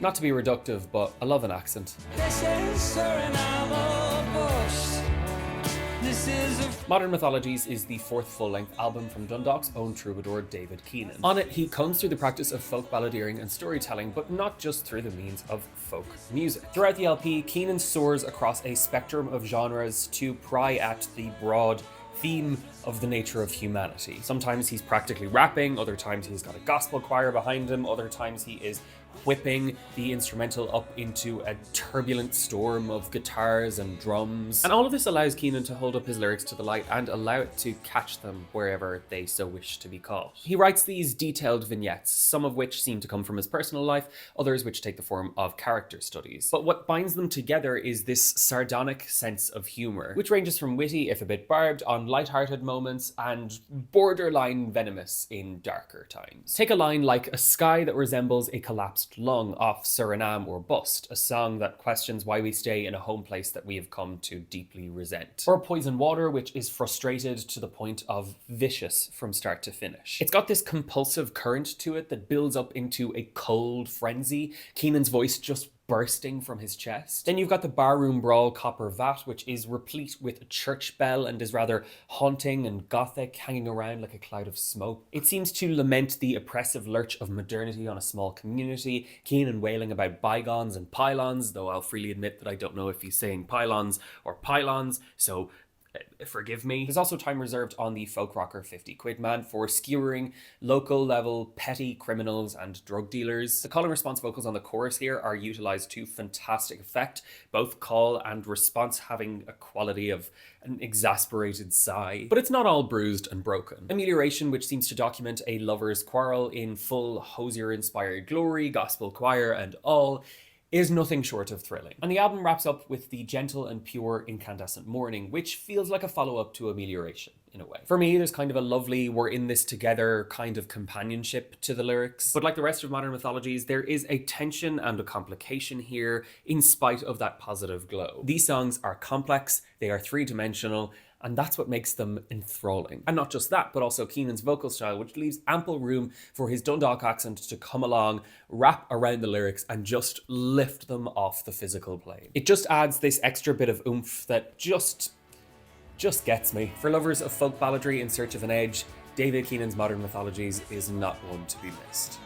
Not to be reductive, but I love an accent. Modern Mythologies is the fourth full-length album from Dundalk's own troubadour David Keenan. On it, he comes through the practice of folk balladeering and storytelling, but not just through the means of folk music. Throughout the LP, Keenan soars across a spectrum of genres to pry at the broad theme of the nature of humanity. Sometimes he's practically rapping, other times he's got a gospel choir behind him, other times he is whipping the instrumental up into a turbulent storm of guitars and drums. And all of this allows Keenan to hold up his lyrics to the light and allow it to catch them wherever they so wish to be caught. He writes these detailed vignettes, some of which seem to come from his personal life, others which take the form of character studies. But what binds them together is this sardonic sense of humor, which ranges from witty, if a bit barbed, on light-hearted moments, and borderline venomous in darker times. Take a line like "A sky that resembles a collapsed lung" off Suriname or Bust, a song that questions why we stay in a home place that we have come to deeply resent. Or Poison Water, which is frustrated to the point of vicious from start to finish. It's got this compulsive current to it that builds up into a cold frenzy, Keenan's voice just bursting from his chest. Then you've got the barroom brawl Copper Vat, which is replete with a church bell and is rather haunting and gothic, hanging around like a cloud of smoke. It seems to lament the oppressive lurch of modernity on a small community, Keenan wailing about bygones and pylons, though I'll freely admit that I don't know if he's saying pylons or pylons, so forgive me. There's also time reserved on the folk rocker 50 Quid Man for skewering local level petty criminals and drug dealers. The call and response vocals on the chorus here are utilized to fantastic effect, both call and response having a quality of an exasperated sigh. But it's not all bruised and broken. Amelioration, which seems to document a lover's quarrel in full Hosier-inspired glory, gospel choir and all, is nothing short of thrilling. And the album wraps up with the gentle and pure Incandescent Morning, which feels like a follow-up to Amelioration, in a way. For me, there's kind of a lovely we're in this together kind of companionship to the lyrics. But like the rest of Modern Mythologies, there is a tension and a complication here in spite of that positive glow. These songs are complex, they are three-dimensional, and that's what makes them enthralling. And not just that, but also Keenan's vocal style, which leaves ample room for his Dundalk accent to come along, wrap around the lyrics, and just lift them off the physical plane. It just adds this extra bit of oomph that just gets me. For lovers of folk balladry in search of an edge, David Keenan's Modern Mythologies is not one to be missed.